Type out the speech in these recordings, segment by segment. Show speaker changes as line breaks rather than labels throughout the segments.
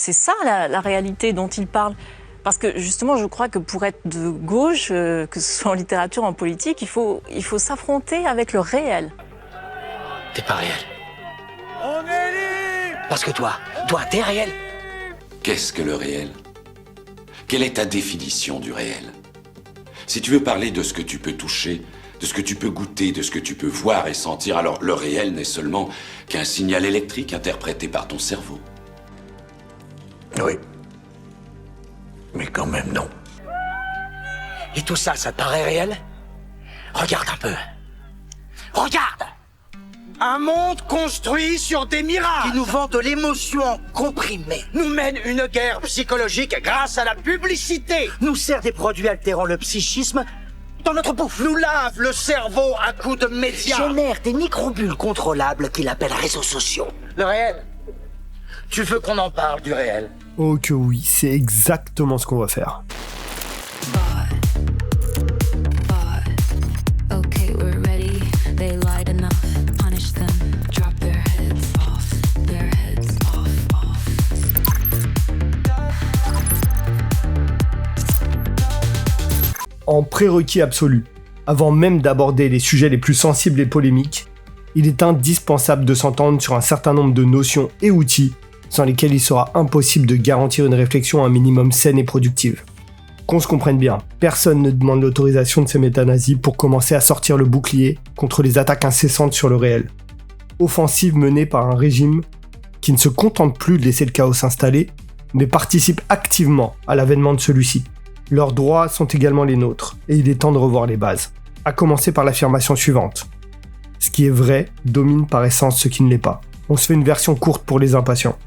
C'est ça la réalité dont il parle. Parce que justement, je crois que pour être de gauche, que ce soit en littérature, en politique, il faut s'affronter avec le réel.
T'es pas réel. On est libre. Parce que toi, t'es réel.
Qu'est-ce que le réel ? Quelle est ta définition du réel ? Si tu veux parler de ce que tu peux toucher, de ce que tu peux goûter, de ce que tu peux voir et sentir, alors le réel n'est seulement qu'un signal électrique interprété par ton cerveau.
Oui. Mais quand même non. Et tout ça, ça te paraît réel ? Regarde un peu. Regarde ! Un monde construit sur des miracles qui nous vend de l'émotion comprimée, nous mène une guerre psychologique grâce à la publicité, nous sert des produits altérant le psychisme dans notre bouffe, nous lave le cerveau à coups de médias, génère des microbules contrôlables qu'il appelle réseaux sociaux. Le réel. Tu veux qu'on en parle du réel ?
Oh que oui, c'est exactement ce qu'on va faire. En prérequis absolu, avant même d'aborder les sujets les plus sensibles et polémiques, il est indispensable de s'entendre sur un certain nombre de notions et outils sans lesquels il sera impossible de garantir une réflexion un minimum saine et productive. Qu'on se comprenne bien, personne ne demande l'autorisation de ces métanazis pour commencer à sortir le bouclier contre les attaques incessantes sur le réel. Offensive menée par un régime qui ne se contente plus de laisser le chaos s'installer, mais participe activement à l'avènement de celui-ci. Leurs droits sont également les nôtres, et il est temps de revoir les bases. À commencer par l'affirmation suivante. Ce qui est vrai domine par essence ce qui ne l'est pas. On se fait une version courte pour les impatients.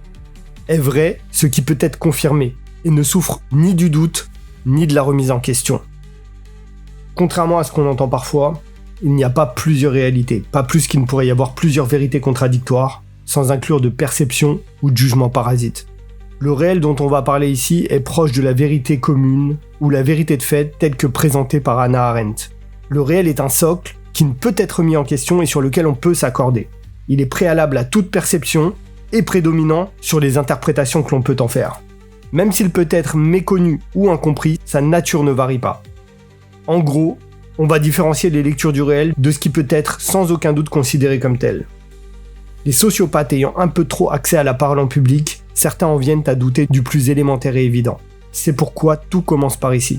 Est vrai ce qui peut être confirmé, et ne souffre ni du doute, ni de la remise en question. Contrairement à ce qu'on entend parfois, il n'y a pas plusieurs réalités, pas plus qu'il ne pourrait y avoir plusieurs vérités contradictoires, sans inclure de perception ou de jugement parasite. Le réel dont on va parler ici est proche de la vérité commune ou la vérité de fait telle que présentée par Hannah Arendt. Le réel est un socle qui ne peut être mis en question et sur lequel on peut s'accorder. Il est préalable à toute perception et prédominant sur les interprétations que l'on peut en faire. Même s'il peut être méconnu ou incompris, sa nature ne varie pas. En gros, on va différencier les lectures du réel de ce qui peut être sans aucun doute considéré comme tel. Les sociopathes ayant un peu trop accès à la parole en public, certains en viennent à douter du plus élémentaire et évident. C'est pourquoi tout commence par ici.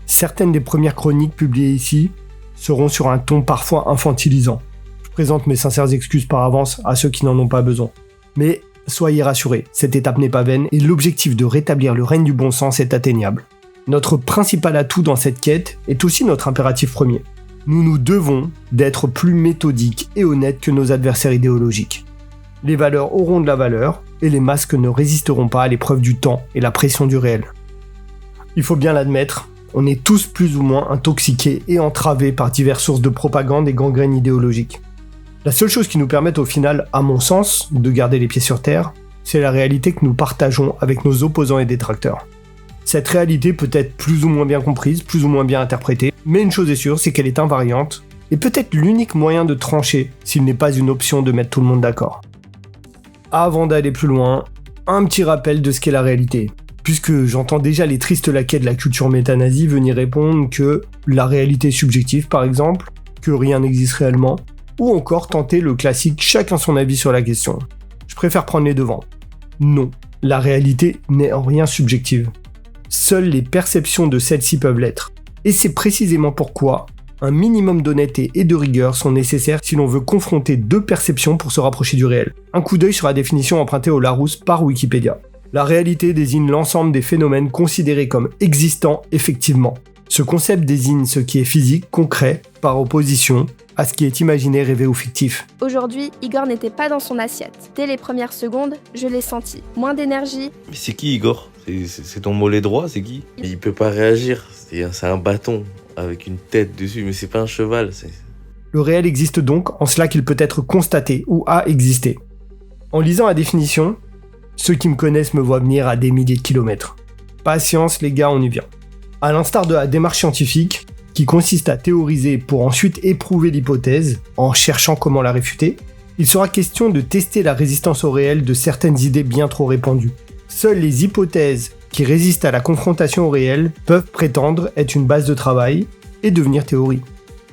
Certaines des premières chroniques publiées ici seront sur un ton parfois infantilisant. Je présente mes sincères excuses par avance à ceux qui n'en ont pas besoin. Mais soyez rassurés, cette étape n'est pas vaine et l'objectif de rétablir le règne du bon sens est atteignable. Notre principal atout dans cette quête est aussi notre impératif premier. Nous nous devons d'être plus méthodiques et honnêtes que nos adversaires idéologiques. Les valeurs auront de la valeur et les masques ne résisteront pas à l'épreuve du temps et la pression du réel. Il faut bien l'admettre, on est tous plus ou moins intoxiqués et entravés par diverses sources de propagande et gangrènes idéologiques. La seule chose qui nous permette au final, à mon sens, de garder les pieds sur terre, c'est la réalité que nous partageons avec nos opposants et détracteurs. Cette réalité peut être plus ou moins bien comprise, plus ou moins bien interprétée, mais une chose est sûre, c'est qu'elle est invariante, et peut-être l'unique moyen de trancher s'il n'est pas une option de mettre tout le monde d'accord. Avant d'aller plus loin, un petit rappel de ce qu'est la réalité, puisque j'entends déjà les tristes laquais de la culture métanazie venir répondre que la réalité est subjective par exemple, que rien n'existe réellement, ou encore tenter le classique chacun son avis sur la question. Je préfère prendre les devants. Non, la réalité n'est en rien subjective. Seules les perceptions de celle-ci peuvent l'être. Et c'est précisément pourquoi un minimum d'honnêteté et de rigueur sont nécessaires si l'on veut confronter deux perceptions pour se rapprocher du réel. Un coup d'œil sur la définition empruntée au Larousse par Wikipédia. La réalité désigne l'ensemble des phénomènes considérés comme existants effectivement. Ce concept désigne ce qui est physique, concret, par opposition à ce qui est imaginé, rêvé ou fictif.
Aujourd'hui, Igor n'était pas dans son assiette. Dès les premières secondes, je l'ai senti. Moins d'énergie.
Mais c'est qui Igor ? C'est ton mollet droit, c'est qui ? Il peut pas réagir, c'est un bâton avec une tête dessus, mais c'est pas un cheval.
Le réel existe donc en cela qu'il peut être constaté ou a existé. En lisant la définition, ceux qui me connaissent me voient venir à des milliers de kilomètres. Patience les gars, on y vient. À l'instar de la démarche scientifique, qui consiste à théoriser pour ensuite éprouver l'hypothèse, en cherchant comment la réfuter, il sera question de tester la résistance au réel de certaines idées bien trop répandues. Seules les hypothèses qui résistent à la confrontation au réel peuvent prétendre être une base de travail et devenir théorie.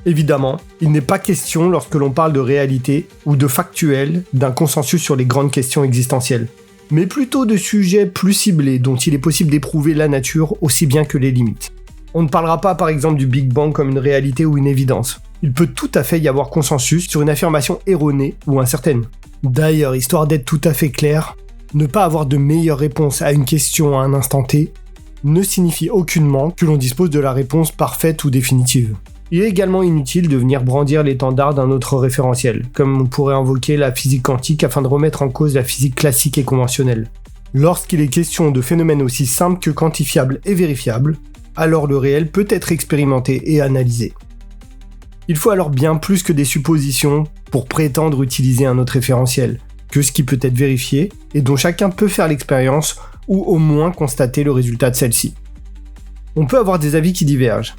Évidemment, il n'est pas question lorsque l'on parle de réalité ou de factuel d'un consensus sur les grandes questions existentielles, mais plutôt de sujets plus ciblés dont il est possible d'éprouver la nature aussi bien que les limites. On ne parlera pas par exemple du Big Bang comme une réalité ou une évidence. Il peut tout à fait y avoir consensus sur une affirmation erronée ou incertaine. D'ailleurs, histoire d'être tout à fait clair, ne pas avoir de meilleure réponse à une question à un instant T ne signifie aucunement que l'on dispose de la réponse parfaite ou définitive. Il est également inutile de venir brandir l'étendard d'un autre référentiel, comme on pourrait invoquer la physique quantique afin de remettre en cause la physique classique et conventionnelle. Lorsqu'il est question de phénomènes aussi simples que quantifiables et vérifiables, alors le réel peut être expérimenté et analysé. Il faut alors bien plus que des suppositions pour prétendre utiliser un autre référentiel, que ce qui peut être vérifié et dont chacun peut faire l'expérience ou au moins constater le résultat de celle-ci. On peut avoir des avis qui divergent,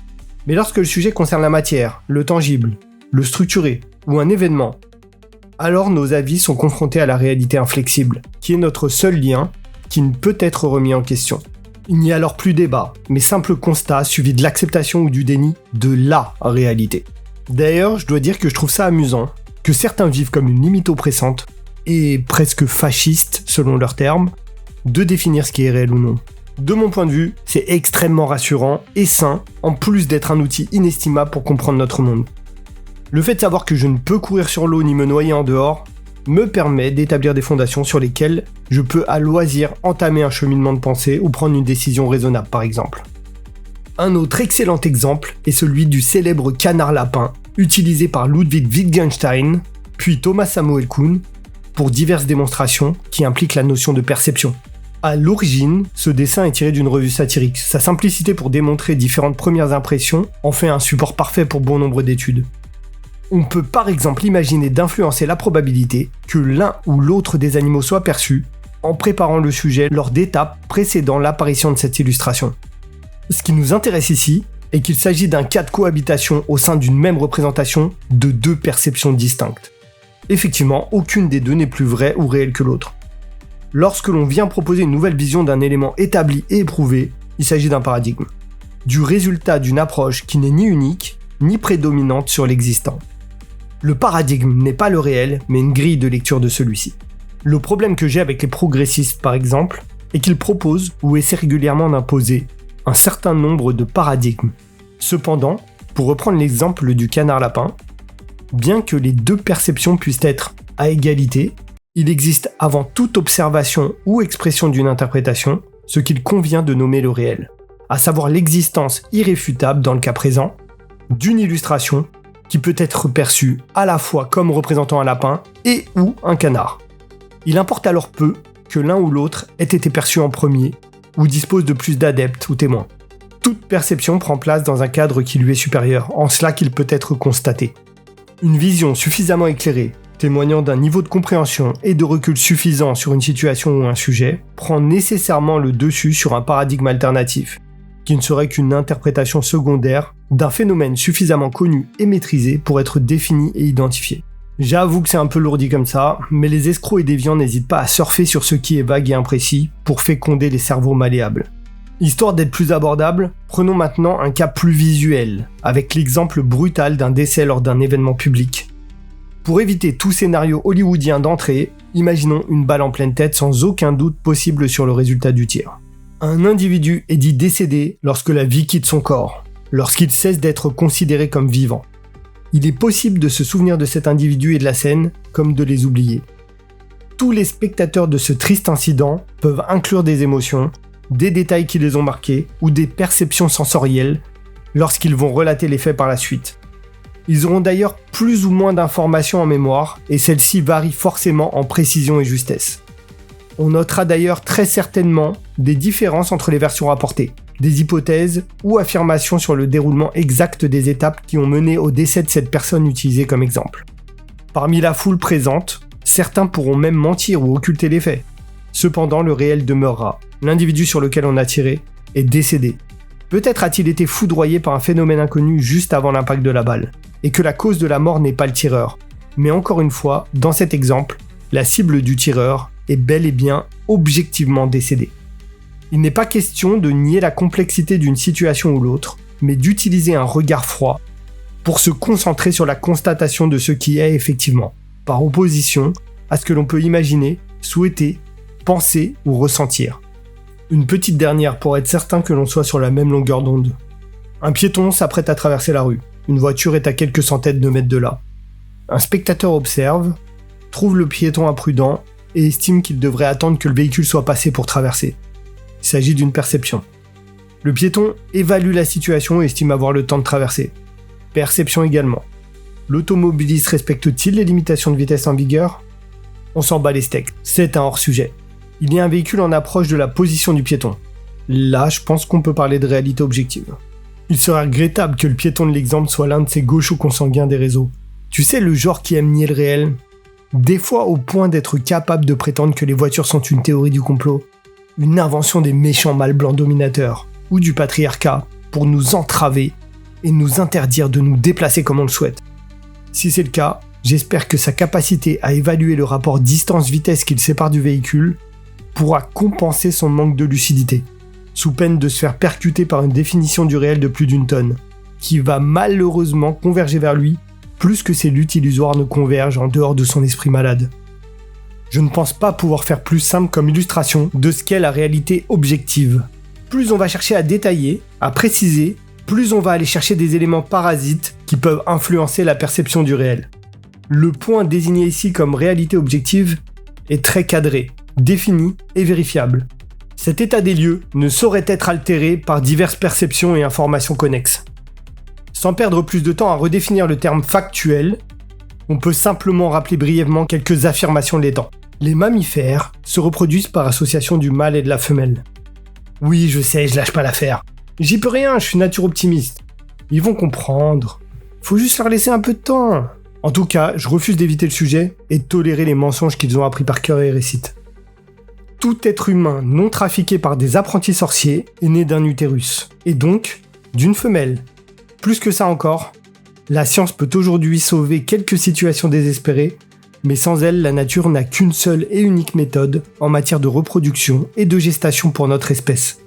mais lorsque le sujet concerne la matière, le tangible, le structuré ou un événement, alors nos avis sont confrontés à la réalité inflexible, qui est notre seul lien qui ne peut être remis en question. Il n'y a alors plus débat, mais simple constat suivi de l'acceptation ou du déni de la réalité. D'ailleurs, je dois dire que je trouve ça amusant, que certains vivent comme une limite oppressante, et presque fasciste selon leurs termes, de définir ce qui est réel ou non. De mon point de vue, c'est extrêmement rassurant et sain, en plus d'être un outil inestimable pour comprendre notre monde. Le fait de savoir que je ne peux courir sur l'eau ni me noyer en dehors me permet d'établir des fondations sur lesquelles je peux à loisir entamer un cheminement de pensée ou prendre une décision raisonnable par exemple. Un autre excellent exemple est celui du célèbre canard lapin utilisé par Ludwig Wittgenstein, puis Thomas Samuel Kuhn, pour diverses démonstrations qui impliquent la notion de perception. À l'origine, ce dessin est tiré d'une revue satirique. Sa simplicité pour démontrer différentes premières impressions en fait un support parfait pour bon nombre d'études. On peut par exemple imaginer d'influencer la probabilité que l'un ou l'autre des animaux soit perçu en préparant le sujet lors d'étapes précédant l'apparition de cette illustration. Ce qui nous intéresse ici est qu'il s'agit d'un cas de cohabitation au sein d'une même représentation de deux perceptions distinctes. Effectivement, aucune des deux n'est plus vraie ou réelle que l'autre. Lorsque l'on vient proposer une nouvelle vision d'un élément établi et éprouvé, il s'agit d'un paradigme, du résultat d'une approche qui n'est ni unique, ni prédominante sur l'existant. Le paradigme n'est pas le réel, mais une grille de lecture de celui-ci. Le problème que j'ai avec les progressistes, par exemple, est qu'ils proposent ou essaient régulièrement d'imposer un certain nombre de paradigmes. Cependant, pour reprendre l'exemple du canard lapin, bien que les deux perceptions puissent être à égalité, il existe avant toute observation ou expression d'une interprétation ce qu'il convient de nommer le réel, à savoir l'existence irréfutable dans le cas présent d'une illustration qui peut être perçue à la fois comme représentant un lapin et ou un canard. Il importe alors peu que l'un ou l'autre ait été perçu en premier ou dispose de plus d'adeptes ou témoins. Toute perception prend place dans un cadre qui lui est supérieur, en cela qu'il peut être constaté. Une vision suffisamment éclairée, témoignant d'un niveau de compréhension et de recul suffisant sur une situation ou un sujet, prend nécessairement le dessus sur un paradigme alternatif, qui ne serait qu'une interprétation secondaire d'un phénomène suffisamment connu et maîtrisé pour être défini et identifié. J'avoue que c'est un peu lourdi comme ça, mais les escrocs et déviants n'hésitent pas à surfer sur ce qui est vague et imprécis pour féconder les cerveaux malléables. Histoire d'être plus abordable, prenons maintenant un cas plus visuel, avec l'exemple brutal d'un décès lors d'un événement public. Pour éviter tout scénario hollywoodien d'entrée, imaginons une balle en pleine tête sans aucun doute possible sur le résultat du tir. Un individu est dit décédé lorsque la vie quitte son corps, lorsqu'il cesse d'être considéré comme vivant. Il est possible de se souvenir de cet individu et de la scène, comme de les oublier. Tous les spectateurs de ce triste incident peuvent inclure des émotions, des détails qui les ont marqués ou des perceptions sensorielles lorsqu'ils vont relater les faits par la suite. Ils auront d'ailleurs plus ou moins d'informations en mémoire et celles-ci varient forcément en précision et justesse. On notera d'ailleurs très certainement des différences entre les versions rapportées, des hypothèses ou affirmations sur le déroulement exact des étapes qui ont mené au décès de cette personne utilisée comme exemple. Parmi la foule présente, certains pourront même mentir ou occulter les faits. Cependant, le réel demeurera. L'individu sur lequel on a tiré est décédé. Peut-être a-t-il été foudroyé par un phénomène inconnu juste avant l'impact de la balle, et que la cause de la mort n'est pas le tireur. Mais encore une fois, dans cet exemple, la cible du tireur est bel et bien objectivement décédé. Il n'est pas question de nier la complexité d'une situation ou l'autre, mais d'utiliser un regard froid pour se concentrer sur la constatation de ce qui est effectivement, par opposition à ce que l'on peut imaginer, souhaiter, penser ou ressentir. Une petite dernière pour être certain que l'on soit sur la même longueur d'onde. Un piéton s'apprête à traverser la rue. Une voiture est à quelques centaines de mètres de là. Un spectateur observe, trouve le piéton imprudent et estime qu'il devrait attendre que le véhicule soit passé pour traverser. Il s'agit d'une perception. Le piéton évalue la situation et estime avoir le temps de traverser. Perception également. L'automobiliste respecte-t-il les limitations de vitesse en vigueur ? On s'en bat les steaks, c'est un hors-sujet. Il y a un véhicule en approche de la position du piéton. Là, je pense qu'on peut parler de réalité objective. Il serait regrettable que le piéton de l'exemple soit l'un de ces gauchos consanguins des réseaux. Tu sais, le genre qui aime nier le réel ? Des fois au point d'être capable de prétendre que les voitures sont une théorie du complot, une invention des méchants mâles blancs dominateurs, ou du patriarcat, pour nous entraver et nous interdire de nous déplacer comme on le souhaite. Si c'est le cas, j'espère que sa capacité à évaluer le rapport distance-vitesse qu'il sépare du véhicule pourra compenser son manque de lucidité, sous peine de se faire percuter par une définition du réel de plus d'une tonne, qui va malheureusement converger vers lui plus que ses luttes illusoires ne convergent en dehors de son esprit malade. Je ne pense pas pouvoir faire plus simple comme illustration de ce qu'est la réalité objective. Plus on va chercher à détailler, à préciser, plus on va aller chercher des éléments parasites qui peuvent influencer la perception du réel. Le point désigné ici comme réalité objective est très cadré, défini et vérifiable. Cet état des lieux ne saurait être altéré par diverses perceptions et informations connexes. Sans perdre plus de temps à redéfinir le terme factuel, on peut simplement rappeler brièvement quelques affirmations l'étant. Les mammifères se reproduisent par association du mâle et de la femelle. Oui, je sais, je lâche pas l'affaire. J'y peux rien, je suis nature optimiste. Ils vont comprendre. Faut juste leur laisser un peu de temps. En tout cas, je refuse d'éviter le sujet et de tolérer les mensonges qu'ils ont appris par cœur et récitent. Tout être humain non trafiqué par des apprentis sorciers est né d'un utérus, et donc d'une femelle. Plus que ça encore, la science peut aujourd'hui sauver quelques situations désespérées, mais sans elle, la nature n'a qu'une seule et unique méthode en matière de reproduction et de gestation pour notre espèce.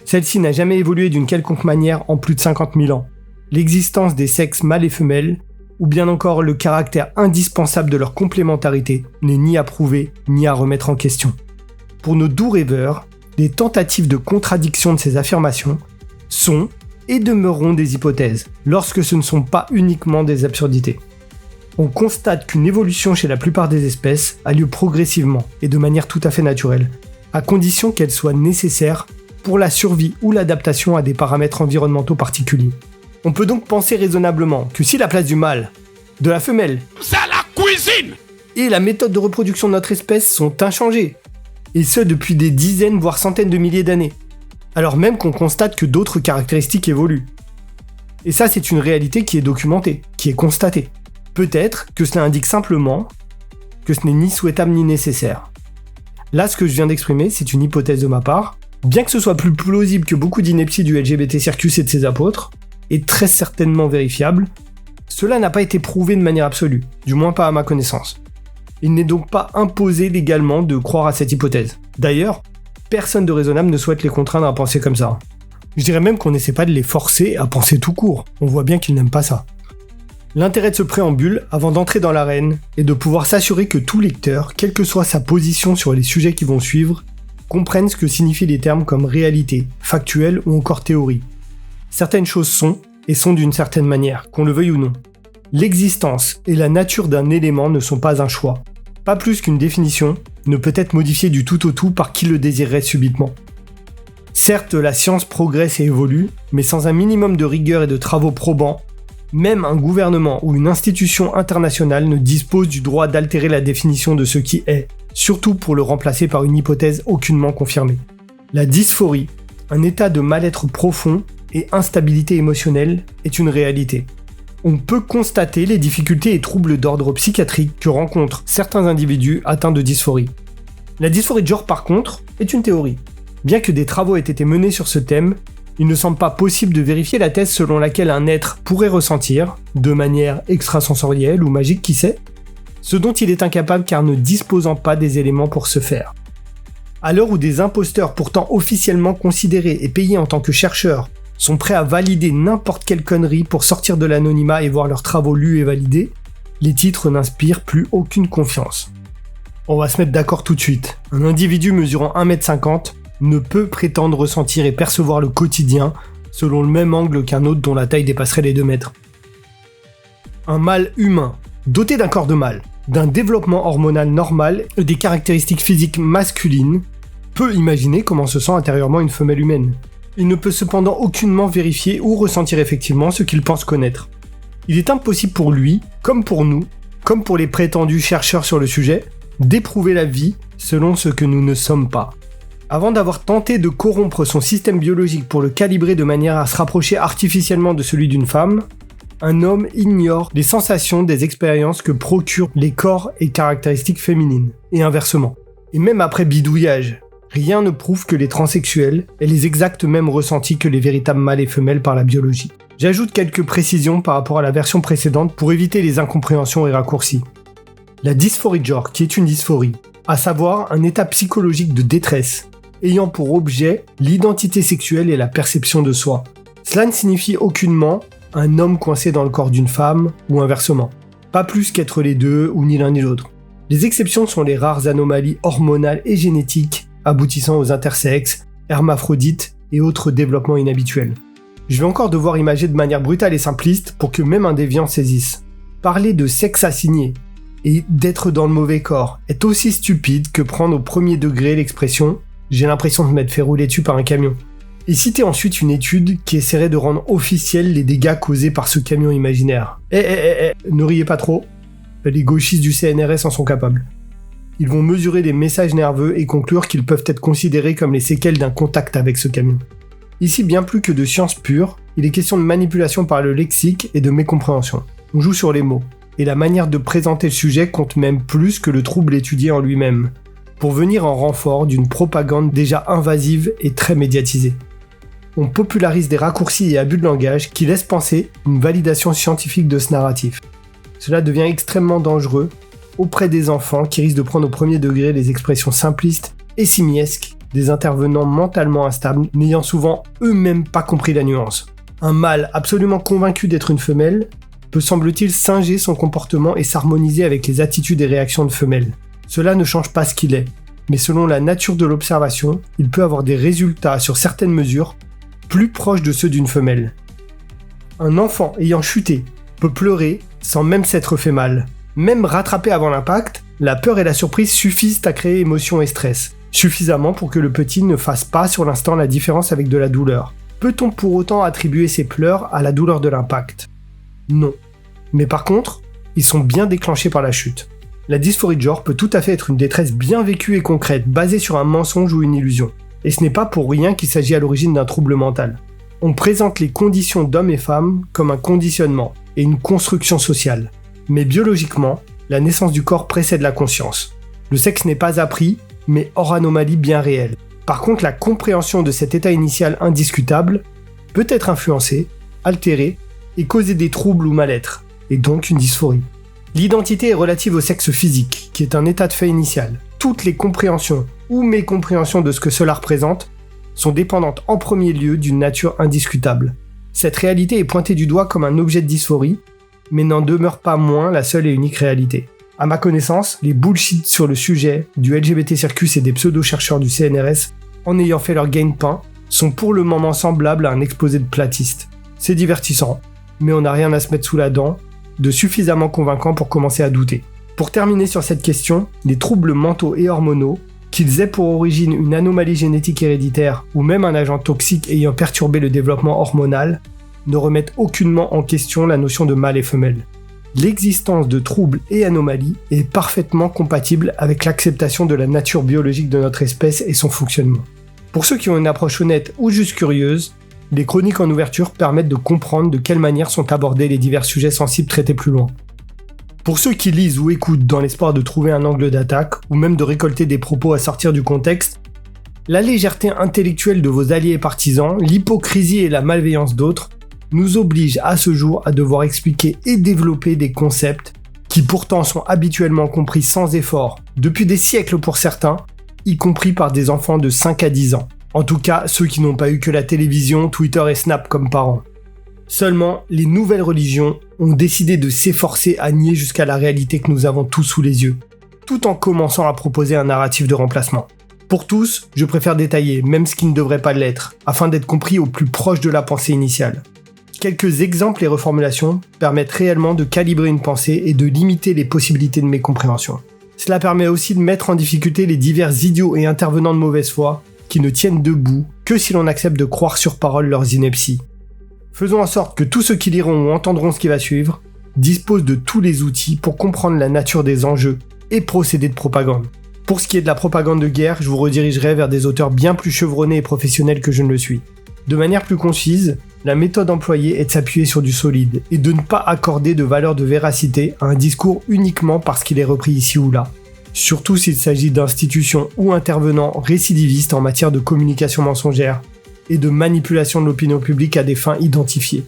Celle-ci n'a jamais évolué d'une quelconque manière en plus de 50 000 ans. L'existence des sexes mâles et femelles, ou bien encore le caractère indispensable de leur complémentarité, n'est ni à prouver ni à remettre en question. Pour nos doux rêveurs, les tentatives de contradiction de ces affirmations sont et demeureront des hypothèses, lorsque ce ne sont pas uniquement des absurdités. On constate qu'une évolution chez la plupart des espèces a lieu progressivement et de manière tout à fait naturelle, à condition qu'elle soit nécessaire pour la survie ou l'adaptation à des paramètres environnementaux particuliers. On peut donc penser raisonnablement que si la place du mâle, de la femelle,
C'est la cuisine!
et la méthode de reproduction de notre espèce sont inchangées, et ce depuis des dizaines voire centaines de milliers d'années, alors même qu'on constate que d'autres caractéristiques évoluent. Et ça, c'est une réalité qui est documentée, qui est constatée. Peut-être que cela indique simplement que ce n'est ni souhaitable ni nécessaire. Là, ce que je viens d'exprimer, c'est une hypothèse de ma part, bien que ce soit plus plausible que beaucoup d'inepties du LGBT Circus et de ses apôtres, et très certainement vérifiable, cela n'a pas été prouvé de manière absolue, du moins pas à ma connaissance. Il n'est donc pas imposé légalement de croire à cette hypothèse. D'ailleurs, personne de raisonnable ne souhaite les contraindre à penser comme ça. Je dirais même qu'on n'essaie pas de les forcer à penser tout court, on voit bien qu'ils n'aiment pas ça. L'intérêt de ce préambule, avant d'entrer dans l'arène, est de pouvoir s'assurer que tout lecteur, quelle que soit sa position sur les sujets qui vont suivre, comprenne ce que signifient les termes comme réalité, factuel ou encore théorie. Certaines choses sont, et sont d'une certaine manière, qu'on le veuille ou non. L'existence et la nature d'un élément ne sont pas un choix. Pas plus qu'une définition ne peut être modifiée du tout au tout par qui le désirerait subitement. Certes, la science progresse et évolue, mais sans un minimum de rigueur et de travaux probants, même un gouvernement ou une institution internationale ne dispose du droit d'altérer la définition de ce qui est, surtout pour le remplacer par une hypothèse aucunement confirmée. La dysphorie, un état de mal-être profond et instabilité émotionnelle, est une réalité. On peut constater les difficultés et troubles d'ordre psychiatrique que rencontrent certains individus atteints de dysphorie. La dysphorie de genre, par contre, est une théorie. Bien que des travaux aient été menés sur ce thème, il ne semble pas possible de vérifier la thèse selon laquelle un être pourrait ressentir, de manière extrasensorielle ou magique qui sait, ce dont il est incapable car ne disposant pas des éléments pour ce faire. À l'heure où des imposteurs pourtant officiellement considérés et payés en tant que chercheurs sont prêts à valider n'importe quelle connerie pour sortir de l'anonymat et voir leurs travaux lus et validés, les titres n'inspirent plus aucune confiance. On va se mettre d'accord tout de suite. Un individu mesurant 1m50 ne peut prétendre ressentir et percevoir le quotidien selon le même angle qu'un autre dont la taille dépasserait les 2 mètres. Un mâle humain, doté d'un corps de mâle, d'un développement hormonal normal et des caractéristiques physiques masculines, peut imaginer comment se sent intérieurement une femelle humaine. Il ne peut cependant aucunement vérifier ou ressentir effectivement ce qu'il pense connaître. Il est impossible pour lui, comme pour nous, comme pour les prétendus chercheurs sur le sujet, d'éprouver la vie selon ce que nous ne sommes pas. Avant d'avoir tenté de corrompre son système biologique pour le calibrer de manière à se rapprocher artificiellement de celui d'une femme, un homme ignore les sensations des expériences que procurent les corps et caractéristiques féminines, et inversement. Et même après bidouillage, rien ne prouve que les transsexuels aient les exacts mêmes ressentis que les véritables mâles et femelles par la biologie. J'ajoute quelques précisions par rapport à la version précédente pour éviter les incompréhensions et raccourcis. La dysphorie de genre, qui est une dysphorie, à savoir un état psychologique de détresse, ayant pour objet l'identité sexuelle et la perception de soi. Cela ne signifie aucunement un homme coincé dans le corps d'une femme ou inversement, pas plus qu'être les deux ou ni l'un ni l'autre. Les exceptions sont les rares anomalies hormonales et génétiques aboutissant aux intersexes, hermaphrodites et autres développements inhabituels. Je vais encore devoir imager de manière brutale et simpliste pour que même un déviant saisisse. Parler de sexe assigné et d'être dans le mauvais corps est aussi stupide que prendre au premier degré l'expression « j'ai l'impression de m'être fait rouler dessus par un camion ». Et citer ensuite une étude qui essaierait de rendre officiels les dégâts causés par ce camion imaginaire. Ne riez pas trop, les gauchistes du CNRS en sont capables. Ils vont mesurer les messages nerveux et conclure qu'ils peuvent être considérés comme les séquelles d'un contact avec ce camion. Ici, bien plus que de science pure, il est question de manipulation par le lexique et de mécompréhension. On joue sur les mots, et la manière de présenter le sujet compte même plus que le trouble étudié en lui-même, pour venir en renfort d'une propagande déjà invasive et très médiatisée. On popularise des raccourcis et abus de langage qui laissent penser une validation scientifique de ce narratif. Cela devient extrêmement dangereux auprès des enfants qui risquent de prendre au premier degré les expressions simplistes et simiesques des intervenants mentalement instables n'ayant souvent eux-mêmes pas compris la nuance. Un mâle absolument convaincu d'être une femelle peut semble-t-il singer son comportement et s'harmoniser avec les attitudes et réactions de femelle. Cela ne change pas ce qu'il est, mais selon la nature de l'observation, il peut avoir des résultats sur certaines mesures plus proches de ceux d'une femelle. Un enfant ayant chuté peut pleurer sans même s'être fait mal. Même rattrapé avant l'impact, la peur et la surprise suffisent à créer émotion et stress, suffisamment pour que le petit ne fasse pas sur l'instant la différence avec de la douleur. Peut-on pour autant attribuer ces pleurs à la douleur de l'impact ? Non. Mais par contre, ils sont bien déclenchés par la chute. La dysphorie de genre peut tout à fait être une détresse bien vécue et concrète, basée sur un mensonge ou une illusion. Et ce n'est pas pour rien qu'il s'agit à l'origine d'un trouble mental. On présente les conditions d'hommes et femmes comme un conditionnement et une construction sociale. Mais biologiquement, la naissance du corps précède la conscience. Le sexe n'est pas appris, mais hors anomalie bien réelle. Par contre, la compréhension de cet état initial indiscutable peut être influencée, altérée et causer des troubles ou mal-être, et donc une dysphorie. L'identité est relative au sexe physique, qui est un état de fait initial. Toutes les compréhensions ou mécompréhensions de ce que cela représente sont dépendantes en premier lieu d'une nature indiscutable. Cette réalité est pointée du doigt comme un objet de dysphorie, mais n'en demeure pas moins la seule et unique réalité. À ma connaissance, les bullshit sur le sujet du LGBT circus et des pseudo-chercheurs du CNRS, en ayant fait leur gagne-pain, sont pour le moment semblables à un exposé de platistes. C'est divertissant, mais on n'a rien à se mettre sous la dent de suffisamment convaincant pour commencer à douter. Pour terminer sur cette question, les troubles mentaux et hormonaux, qu'ils aient pour origine une anomalie génétique héréditaire ou même un agent toxique ayant perturbé le développement hormonal, ne remettent aucunement en question la notion de mâle et femelle. L'existence de troubles et anomalies est parfaitement compatible avec l'acceptation de la nature biologique de notre espèce et son fonctionnement. Pour ceux qui ont une approche honnête ou juste curieuse, les chroniques en ouverture permettent de comprendre de quelle manière sont abordés les divers sujets sensibles traités plus loin. Pour ceux qui lisent ou écoutent dans l'espoir de trouver un angle d'attaque, ou même de récolter des propos à sortir du contexte, la légèreté intellectuelle de vos alliés et partisans, l'hypocrisie et la malveillance d'autres, nous obligent à ce jour à devoir expliquer et développer des concepts qui pourtant sont habituellement compris sans effort, depuis des siècles pour certains, y compris par des enfants de 5 à 10 ans. En tout cas, ceux qui n'ont pas eu que la télévision, Twitter et Snap comme parents. Seulement, les nouvelles religions ont décidé de s'efforcer à nier jusqu'à la réalité que nous avons tous sous les yeux, tout en commençant à proposer un narratif de remplacement. Pour tous, je préfère détailler, même ce qui ne devrait pas l'être, afin d'être compris au plus proche de la pensée initiale. Quelques exemples et reformulations permettent réellement de calibrer une pensée et de limiter les possibilités de mécompréhension. Cela permet aussi de mettre en difficulté les divers idiots et intervenants de mauvaise foi qui ne tiennent debout que si l'on accepte de croire sur parole leurs inepties. Faisons en sorte que tous ceux qui liront ou entendront ce qui va suivre disposent de tous les outils pour comprendre la nature des enjeux et procéder de propagande. Pour ce qui est de la propagande de guerre, je vous redirigerai vers des auteurs bien plus chevronnés et professionnels que je ne le suis. De manière plus concise, la méthode employée est de s'appuyer sur du solide et de ne pas accorder de valeur de véracité à un discours uniquement parce qu'il est repris ici ou là. Surtout s'il s'agit d'institutions ou intervenants récidivistes en matière de communication mensongère et de manipulation de l'opinion publique à des fins identifiées.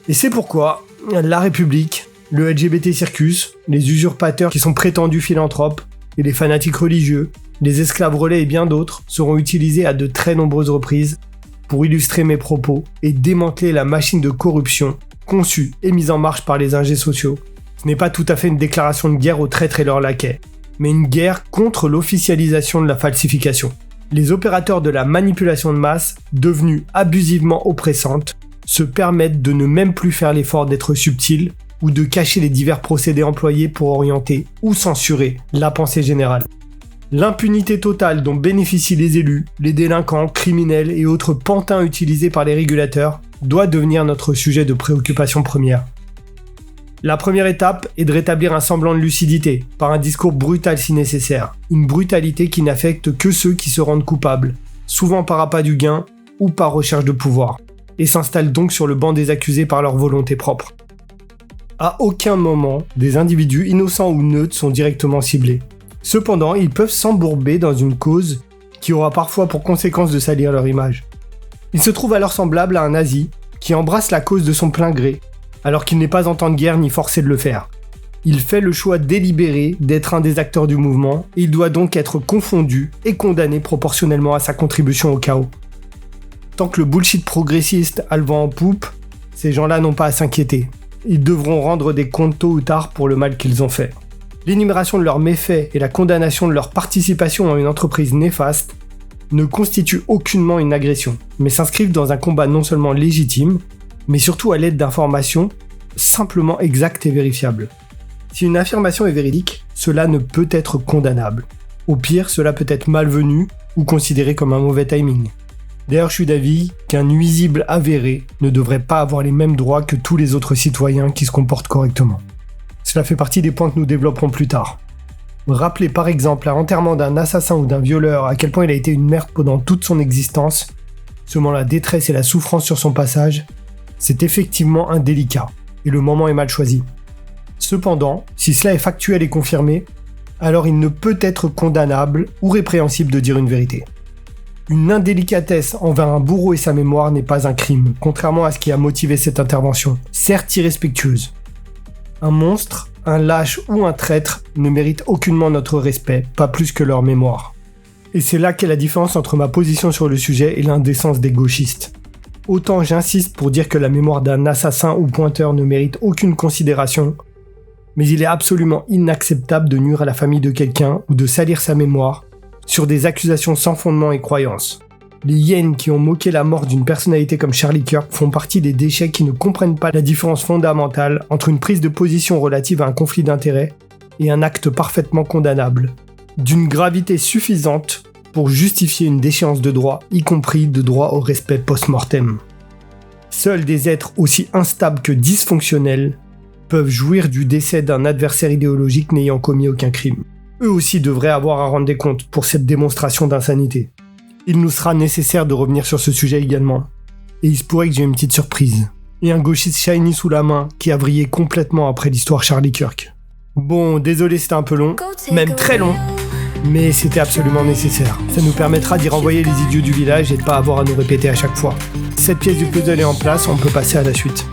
Et c'est pourquoi la République, le LGBT circus, les usurpateurs qui sont prétendus philanthropes, et les fanatiques religieux, les esclaves relais et bien d'autres seront utilisés à de très nombreuses reprises pour illustrer mes propos et démanteler la machine de corruption conçue et mise en marche par les ingés sociaux. Ce n'est pas tout à fait une déclaration de guerre aux traîtres et leurs laquais, mais une guerre contre l'officialisation de la falsification. Les opérateurs de la manipulation de masse, devenus abusivement oppressantes, se permettent de ne même plus faire l'effort d'être subtils ou de cacher les divers procédés employés pour orienter ou censurer la pensée générale. L'impunité totale dont bénéficient les élus, les délinquants, criminels et autres pantins utilisés par les régulateurs doit devenir notre sujet de préoccupation première. La première étape est de rétablir un semblant de lucidité, par un discours brutal si nécessaire, une brutalité qui n'affecte que ceux qui se rendent coupables, souvent par appât du gain ou par recherche de pouvoir, et s'installent donc sur le banc des accusés par leur volonté propre. À aucun moment, des individus innocents ou neutres sont directement ciblés. Cependant, ils peuvent s'embourber dans une cause qui aura parfois pour conséquence de salir leur image. Il se trouve alors semblable à un nazi qui embrasse la cause de son plein gré, alors qu'il n'est pas en temps de guerre ni forcé de le faire. Il fait le choix délibéré d'être un des acteurs du mouvement, et il doit donc être confondu et condamné proportionnellement à sa contribution au chaos. Tant que le bullshit progressiste a le vent en poupe, ces gens-là n'ont pas à s'inquiéter. Ils devront rendre des comptes tôt ou tard pour le mal qu'ils ont fait. L'énumération de leurs méfaits et la condamnation de leur participation à une entreprise néfaste ne constituent aucunement une agression, mais s'inscrivent dans un combat non seulement légitime, mais surtout à l'aide d'informations simplement exactes et vérifiables. Si une affirmation est véridique, cela ne peut être condamnable. Au pire, cela peut être malvenu ou considéré comme un mauvais timing. D'ailleurs, je suis d'avis qu'un nuisible avéré ne devrait pas avoir les mêmes droits que tous les autres citoyens qui se comportent correctement. Cela fait partie des points que nous développerons plus tard. Rappeler par exemple à l'enterrement d'un assassin ou d'un violeur à quel point il a été une merde pendant toute son existence, semant la détresse et la souffrance sur son passage, c'est effectivement indélicat, et le moment est mal choisi. Cependant, si cela est factuel et confirmé, alors il ne peut être condamnable ou répréhensible de dire une vérité. Une indélicatesse envers un bourreau et sa mémoire n'est pas un crime, contrairement à ce qui a motivé cette intervention, certes irrespectueuse. Un monstre, un lâche ou un traître ne méritent aucunement notre respect, pas plus que leur mémoire. Et c'est là qu'est la différence entre ma position sur le sujet et l'indécence des gauchistes. Autant j'insiste pour dire que la mémoire d'un assassin ou pointeur ne mérite aucune considération, mais il est absolument inacceptable de nuire à la famille de quelqu'un ou de salir sa mémoire sur des accusations sans fondement et croyance. Les hyènes qui ont moqué la mort d'une personnalité comme Charlie Kirk font partie des déchets qui ne comprennent pas la différence fondamentale entre une prise de position relative à un conflit d'intérêts et un acte parfaitement condamnable, d'une gravité suffisante pour justifier une déchéance de droit, y compris de droit au respect post-mortem. Seuls des êtres aussi instables que dysfonctionnels peuvent jouir du décès d'un adversaire idéologique n'ayant commis aucun crime. Eux aussi devraient avoir à rendre des comptes pour cette démonstration d'insanité. Il nous sera nécessaire de revenir sur ce sujet également. Et il se pourrait que j'ai une petite surprise. Et un gauchiste shiny sous la main qui a vrillé complètement après l'histoire Charlie Kirk. Bon, désolé c'était un peu long, même très long, mais c'était absolument nécessaire. Ça nous permettra d'y renvoyer les idiots du village et de pas avoir à nous répéter à chaque fois. Cette pièce du puzzle est en place, on peut passer à la suite.